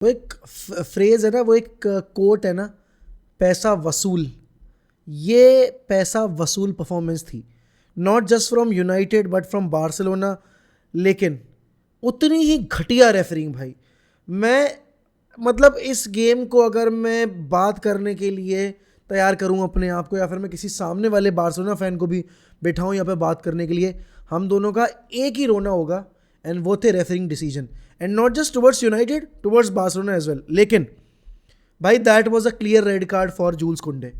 वो एक फ्रेज है ना, वो एक कोट है ना, पैसा वसूल। ये पैसा वसूल परफॉर्मेंस थी, not just from United but from Barcelona. लेकिन उतनी ही घटिया रेफरिंग भाई। मैं मतलब इस गेम को अगर मैं बात करने के लिए तैयार करूं अपने आप को, या फिर मैं किसी सामने वाले बार्सिलोना फैन को भी बैठाऊं यहाँ पे बात करने के लिए, हम दोनों का एक ही रोना होगा, एंड वो थे referring decision. And not just towards United, towards Barcelona as well. लेकिन भाई that was a clear red card for Jules Kounde.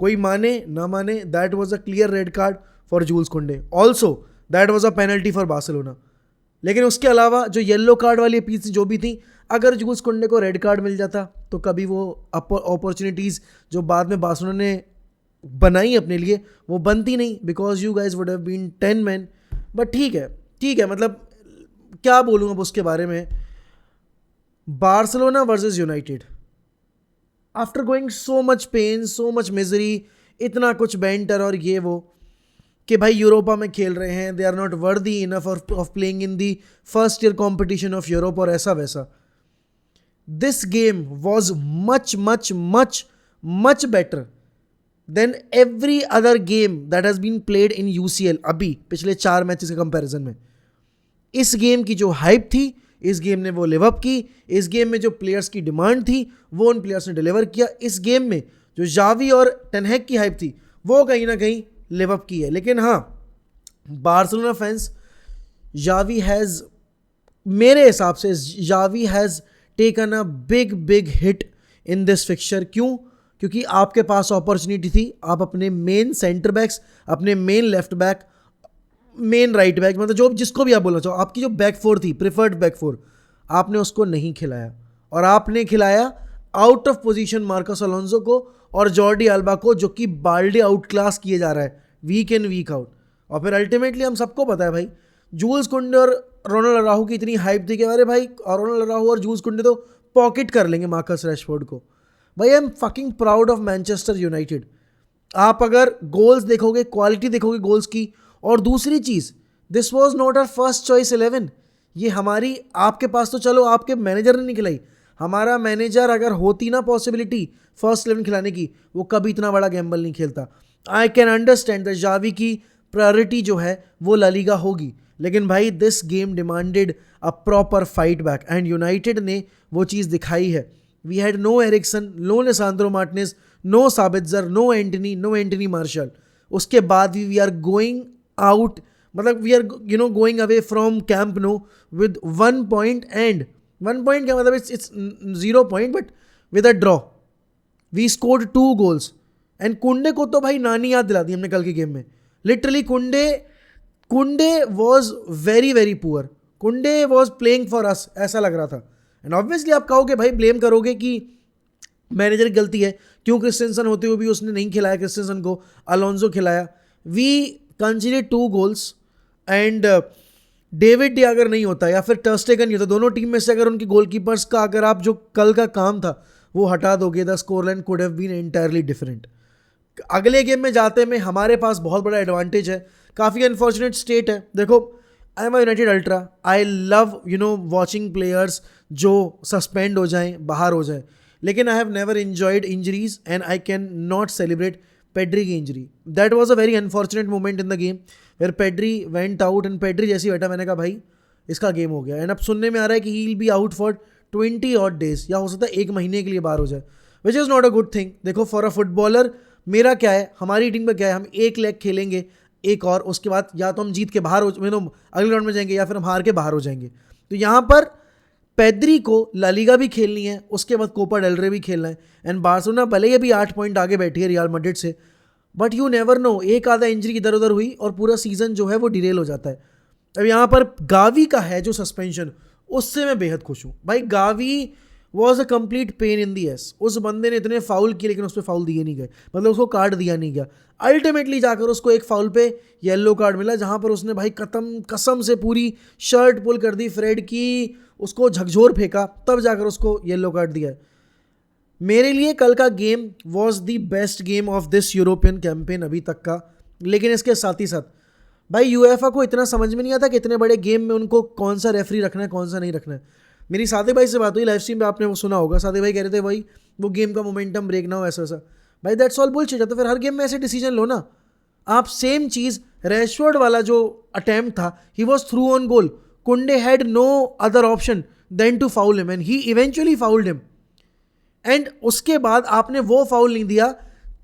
कोई माने ना माने, that was a clear red card for Jules Kounde. Also that was a penalty for Barcelona. लेकिन उसके अलावा जो येलो कार्ड वाली पीस जो भी थी, अगर जूल्स कुंडे को रेड कार्ड मिल जाता तो कभी वो अपॉर्चुनिटीज़ जो बाद में बार्सिलोना ने बनाई अपने लिए वो बनती नहीं, because you guys would have been 10 man. But ठीक है, ठीक है, मतलब क्या बोलूँ अब उसके बारे में। Barcelona versus United, after going so much pain, so much misery, इतना कुछ बैंटर और ये वो, कि भाई यूरोपा में खेल रहे हैं, they are not worthy enough of playing in the first year competition of Europe और ऐसा वैसा। This game was much much much much better than every other game that has been played in UCL अभी पिछले 4 matches के comparison में। इस game की जो हाइप थी, इस गेम ने वो लिव अप की। इस गेम में जो प्लेयर्स की डिमांड थी वो उन प्लेयर्स ने डिलीवर किया। इस गेम में जो जावी और टेनहैग की हाइप थी वो कहीं ना कहीं लिव अप की है। लेकिन हाँ, बार्सिलोना फैंस, जावी हैज़, मेरे हिसाब से Xavi has taken a big big hit in this fixture. क्यों? क्योंकि आपके पास अपॉर्चुनिटी थी, आप अपने मेन सेंटर बैक्स, अपने main left back, main right back, मतलब जो जिसको भी आप बोलना चाहो, आपकी जो बैक फोर थी, प्रिफर्ड बैक फोर, आपने उसको नहीं खिलाया। और आपने खिलाया out of position Marcus Alonso को और जॉर्डी अल्बा को, जो कि बाल्डे आउट क्लास किए जा रहा है वीक इन वीक आउट। और फिर अल्टीमेटली हम सबको पता है भाई, जूल्स कुंडे और रोनाल्ड अराहू की इतनी हाइप थी कि अरे भाई रोनाल्ड अराहू और जूल्स कुंडे तो पॉकेट कर लेंगे मार्कस रैशफोर्ड को। भाई I am fucking proud of Manchester United. आप अगर गोल्स देखोगे, क्वालिटी देखोगे गोल्स की, और दूसरी चीज़, this was not our first choice 11। ये हमारी, आपके पास तो चलो आपके मैनेजर ने नहीं खिलाई, हमारा मैनेजर अगर होती ना पॉसिबिलिटी फर्स्ट 11 खिलाने की, वो कभी इतना बड़ा गैम्बल नहीं खेलता। I can understand the Xavi की प्रायोरिटी जो है वो ला लीगा होगी, लेकिन भाई this game demanded a proper fight back, and United ने वो चीज़ दिखाई है। We had no Eriksen, no Lisandro Martinez, no Sabitzer, no Anthony Martial. उसके बाद भी वी आर गोइंग आउट, मतलब we are going away from Camp Nou with 1 point, and 1 point क्या मतलब, it's 0 point but with a draw. We scored 2 goals, and Kounde को तो भाई नानी याद दिला दी हमने कल के गेम में। लिटरली कुंडे वॉज वेरी वेरी पुअर, कुंडे वॉज प्लेइंग फॉर अस, ऐसा लग रहा था। एंड ऑब्वियसली आप कहोगे भाई, ब्लेम करोगे कि मैनेजर की गलती है, क्यों क्रिस्टेंसन होते हुए भी उसने नहीं खिलाया क्रिस्टेंसन को, अलोंसो खिलाया। We conceded 2 goals, and David de अगर नहीं होता या फिर टर स्टेगन नहीं होता, दोनों टीम में से अगर उनकी गोलकीपर्स का अगर आप जो कल का काम था वो हटा दोगे, the score line could have been entirely different. अगले गेम में जाते में हमारे पास बहुत बड़ा एडवांटेज है। काफ़ी अनफॉर्चुनेट स्टेट है, देखो I am United ultra, I love watching players जो सस्पेंड हो जाएं, बाहर हो जाएं, लेकिन I have never enjoyed injuries, and I can not celebrate Pedri की injury. That was a very unfortunate moment in the game where Pedri went out, and Pedri जैसी बैठा, मैंने कहा भाई इसका गेम हो गया। एंड अब सुनने में आ रहा है कि he will be out for 20 odd days, या हो सकता है 1 महीने के लिए बाहर हो जाए, which is not a good thing. देखो फॉर अ फुटबॉलर, मेरा क्या है, हमारी टीम का क्या है, हम एक लेग खेलेंगे एक, और उसके बाद या तो हम जीत के बाहर हो, अगले राउंड में जाएंगे, या फिर हम हार के बाहर हो जाएंगे। तो यहाँ पर पेद्री को ला लीगा भी खेलनी है, उसके बाद कोपा डेल रे भी खेलना है, एंड बार्सिलोना भले ही अभी 8 पॉइंट आगे बैठी है रियल मैड्रिड से, बट यू नेवर नो, एक आधा इंजरी इधर उधर हुई और पूरा सीजन जो है वो डिरेल हो जाता है। अब यहाँ पर गावी का है जो सस्पेंशन, उससे मैं बेहद खुश हूँ भाई। Gavi was a complete pain in the S. उस बंदे ने इतने फाउल किए लेकिन उस पर फाउल दिए नहीं गए, मतलब उसको कार्ड दिया नहीं गया। अल्टीमेटली जाकर उसको एक फाउल पे येलो कार्ड मिला, जहाँ पर उसने भाई कसम से पूरी शर्ट पुल कर दी फ्रेड की, उसको झकझोर फेंका, तब जाकर उसको येलो कार्ड दिया। मेरे लिए कल का game was the best game of this European campaign अभी तक का। लेकिन इसके साथ ही साथ भाई यूएफए को इतना समझ में नहीं आता कि इतने बड़े गेम में उनको कौन सा रेफरी रखना है, कौन सा नहीं रखना है। मेरी सादे भाई से बात हुई लाइव स्ट्रीम पे, आपने वो सुना होगा, सादे भाई कह रहे थे भाई वो गेम का मोमेंटम ब्रेक ना हो ऐसा वैसा। भाई दैट्स ऑल बुलशिट है, तो फिर हर गेम में ऐसे डिसीजन लो ना आप। सेम चीज़ रैशफोर्ड वाला जो अटेम्प्ट था, he was through on goal, Kounde had no other option than to foul him and he eventually fouled him. And उसके बाद आपने वो फाउल नहीं दिया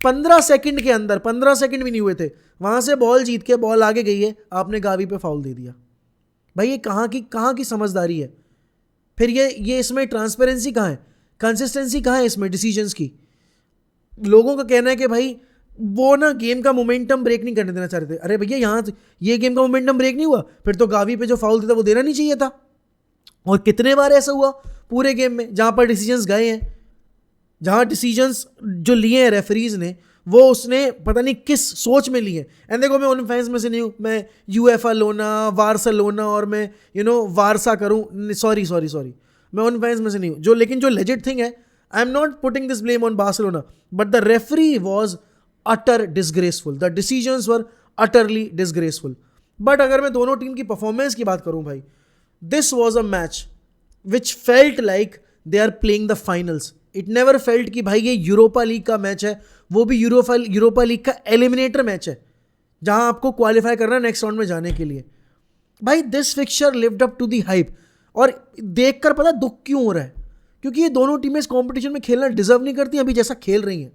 15 सेकंड के अंदर, 15 सेकंड भी नहीं हुए थे, वहां से बॉल जीत के बॉल आगे गई है, आपने गावी पे फाउल दे दिया। भाई ये कहाँ की समझदारी है? फिर ये इसमें ट्रांसपेरेंसी कहाँ है, कंसिस्टेंसी कहाँ है इसमें डिसीजंस की? लोगों का कहना है कि भाई वो ना गेम का मोमेंटम ब्रेक नहीं करने देना चाह रहे थे। अरे भैया यहाँ ये गेम का मोमेंटम ब्रेक नहीं हुआ, फिर तो गावी पे जो फाउल देता वो देना नहीं चाहिए था। और कितने बार ऐसा हुआ पूरे गेम में जहाँ पर डिसीजंस गए हैं, जहाँ डिसीजंस जो लिए हैं रेफरीज ने, वो उसने पता नहीं किस सोच में लिए। एंड देखो मैं उन फैंस में से नहीं हूँ, मैं यूएफए लोना, वार्सलोना और मैं वारसा करूँ, सॉरी, मैं उन फैंस में से नहीं हूँ जो, लेकिन जो लेजिट थिंग है, आई am not putting this blame on Barcelona, but the referee was utter disgraceful, the decisions were utterly disgraceful. But अगर मैं दोनों टीम की परफॉर्मेंस की बात करूँ भाई, this was a match which felt like they are playing the finals. It never felt कि भाई ये यूरोपा लीग का मैच है, वो भी यूरोपा लीग का एलिमिनेटर मैच है जहां आपको क्वालिफाई करना है नेक्स्ट राउंड में जाने के लिए। भाई this fixture lived up to the hype. और देखकर पता दुख क्यों हो रहा है, क्योंकि ये दोनों टीमें इस कंपटीशन में खेलना डिजर्व नहीं करती अभी जैसा खेल रही हैं।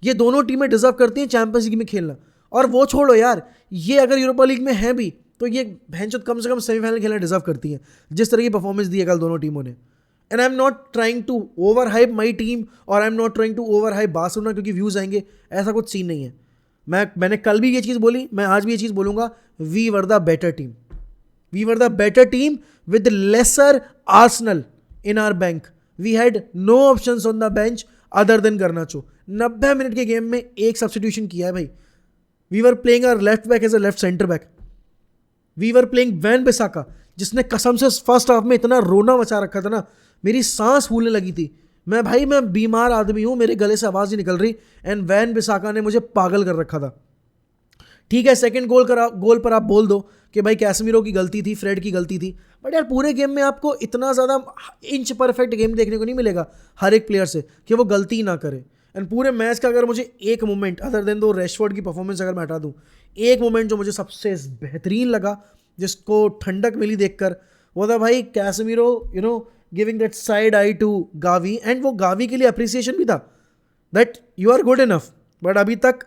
ये दोनों टीमें डिजर्व करती हैं चैंपियंस लीग में खेलना। और वो छोड़ो यार, ये अगर यूरोपा लीग में है भी तो ये भैंचोद कम से कम सेमीफाइनल खेलना डिजर्व करती हैं, जिस तरह की परफॉर्मेंस दी है कल दोनों टीमों ने। And I am not trying to over hype my team और I am not trying to over hype Barcelona क्योंकि व्यूज़ आएंगे, ऐसा कुछ सीन नहीं है। मैंने कल भी ये चीज़ बोली, मैं आज भी ये चीज़ बोलूँगा, we were the better team, we were the better team with lesser Arsenal in our bank. We had no options on the bench other than Garnacho. 90 minute के गेम में एक सब्सटीट्यूशन किया है भाई। We were playing our left back as a left centre back, we were playing Wan Bissaka, जिसने कसम से first half में इतना रोना मचा रखा था ना, मेरी सांस फूलने लगी थी। मैं बीमार आदमी हूँ, मेरे गले से आवाज़ ही निकल रही, एंड वैन बिसाका ने मुझे पागल कर रखा था। ठीक है, सेकंड गोल पर आप बोल दो कि भाई कैसमीरो की गलती थी, फ्रेड की गलती थी, बट यार पूरे गेम में आपको इतना ज़्यादा इंच परफेक्ट गेम देखने को नहीं मिलेगा हर एक प्लेयर से कि वो गलती ही ना करे। एंड पूरे मैच का अगर मुझे एक मोमेंट अदर देन दो रैशफोर्ड की परफॉर्मेंस अगर मैं हटा दूँ, एक मोमेंट जो मुझे सबसे बेहतरीन लगा, जिसको ठंडक मिली देखकर, वो था भाई Casemiro giving that side eye to Gavi. And वो गावी के लिए अप्रिसिएशन भी था that you are good enough, but अभी तक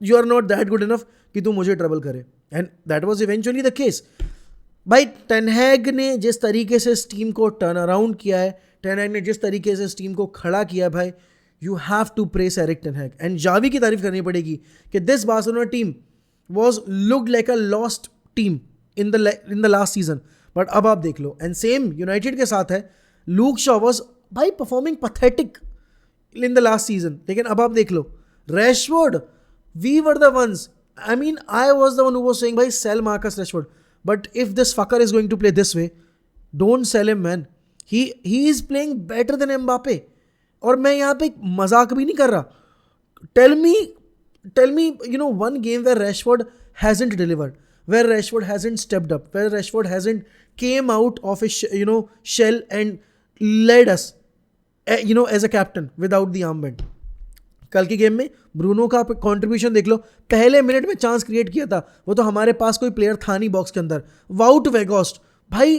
you are not that good enough कि तू मुझे ट्रबल करे। And that was eventually the case. भाई टेन हैग ने जिस तरीके से इस टीम को टर्न अराउंड किया है, टेन हैग ने जिस तरीके से इस टीम को खड़ा किया, भाई you have to press Erik ten Hag. And Xavi की तारीफ करनी पड़ेगी कि this Barcelona team was looked like a lost team in the last season, but अब आप देख लो। एंड सेम यूनाइटेड के साथ है, लूक शॉ वॉज भाई performing pathetic in the last season, लेकिन अब आप देख लो Rashford, we were the ones, I mean, I was the one who was saying, bhai, sell Marcus Rashford. But if this fucker is going to play this way, don't sell him, man. He is playing better than Mbappe. और मैं यहाँ पे मजाक भी नहीं कर रहा। Tell me, one game where Rashford hasn't delivered, where Rashford hasn't stepped up, where Rashford hasn't came out of his, shell and led us, as a captain without the armband. कल के गेम में Bruno का contribution देख लो, पहले minute में chance create किया था, वो तो हमारे पास कोई प्लेयर था नहीं बॉक्स के अंदर। वाउट वेगोस्ट भाई,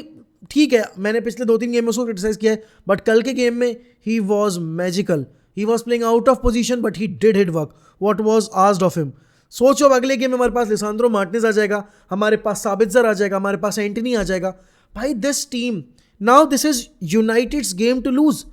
ठीक है मैंने पिछले 2-3 गेम में उसको क्रिटिसाइज किया है, बट कल के गेम में he was magical. He was playing out of position but he did hit work what was asked of him. सोचो अब अगले गेम में हमारे पास लिसांड्रो मार्टिनेज आ जाएगा, हमारे पास साबित्जर आ जाएगा, हमारे पास एंटनी आ जाएगा। भाई this team now, this is United's game to lose,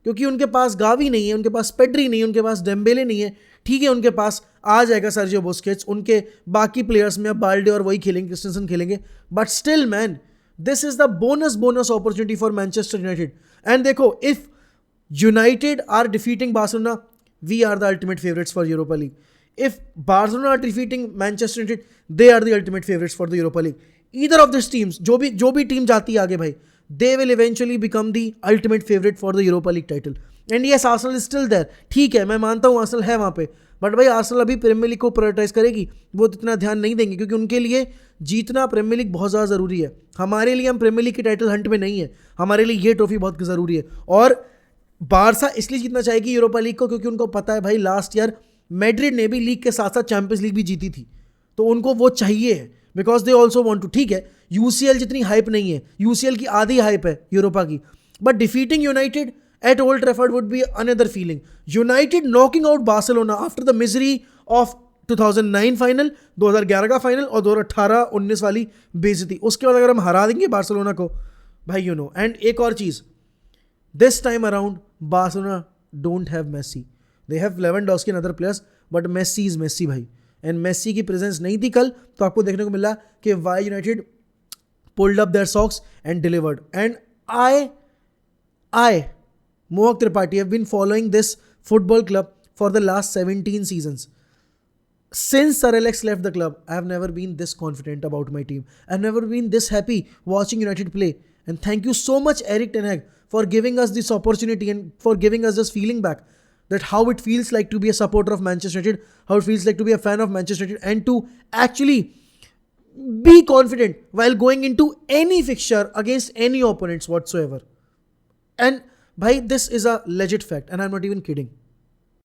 क्योंकि उनके पास गावी नहीं है, उनके पास पेड्री नहीं है, उनके पास डेम्बेले नहीं है। ठीक है, उनके पास आ जाएगा सर्जियो बुस्केट्स, उनके बाकी प्लेयर्स में अब बाल्डे और वही खेलेंगे, क्रिस्टेंसन खेलेंगे, but still man this is the bonus opportunity for Manchester United. And देखो, if United are defeating Barcelona, we are the ultimate favourites for Europa League. If Barcelona are defeating Manchester United, they are the ultimate favourites for the Europa League. Either of this teams, जो भी team जाती है आगे भाई, they will eventually become the ultimate favorite for the Europa League title. And yes, Arsenal is still there. ठीक है, मैं मानता हूँ आर्सेनल है वहाँ पे, बट भाई आर्सेनल अभी प्रीमियर लीग को प्रायोरिटाइज करेगी, वो इतना ध्यान नहीं देंगे क्योंकि उनके लिए जीतना प्रीमियर लीग बहुत ज़्यादा ज़रूरी है. हमारे लिए हम प्रीमियर लीग की टाइटल हंट में नहीं है, हमारे लिए ये ट्रॉफी बहुत ज़रूरी है. और बारसा इसलिए जीतना चाहेगी यूरोपा लीग को क्योंकि उनको पता है भाई लास्ट ईयर मैड्रिड ने भी लीग के साथ साथ चैंपियंस लीग भी जीती थी, तो उनको वो चाहिए है because they also want to. ठीक है, यूसीएल जितनी हाइप नहीं है, यूसीएल की आधी हाइप है यूरोपा की, but defeating United at Old Trafford would be another feeling. United knocking out Barcelona after the misery of 2009 final, 2011 का फाइनल और 2018-19 वाली बेइज्जती, उसके बाद अगर हम हरा देंगे बार्सिलोना को भाई यू नो. एंड एक और चीज़, this time around Barcelona don't have Messi, they have Lewandowski and other players, but Messi is Messi भाई. एंड मेसी की प्रेजेंस नहीं थी कल, तो आपको देखने को मिला कि why United pulled up their socks and delivered. And I Mohak Tripathi, have been following this football club for the last 17 seasons. Since Sir Alex left the club, I have never been this confident about my team. I have never been this happy watching United play. And thank you so much, Eric Ten Hag, for giving us this opportunity and for giving us this feeling back that how it feels like to be a supporter of Manchester United, how it feels like to be a fan of Manchester United, and to actually be confident while going into any fixture against any opponents whatsoever. And bhai, this is a legit fact and I'm not even kidding.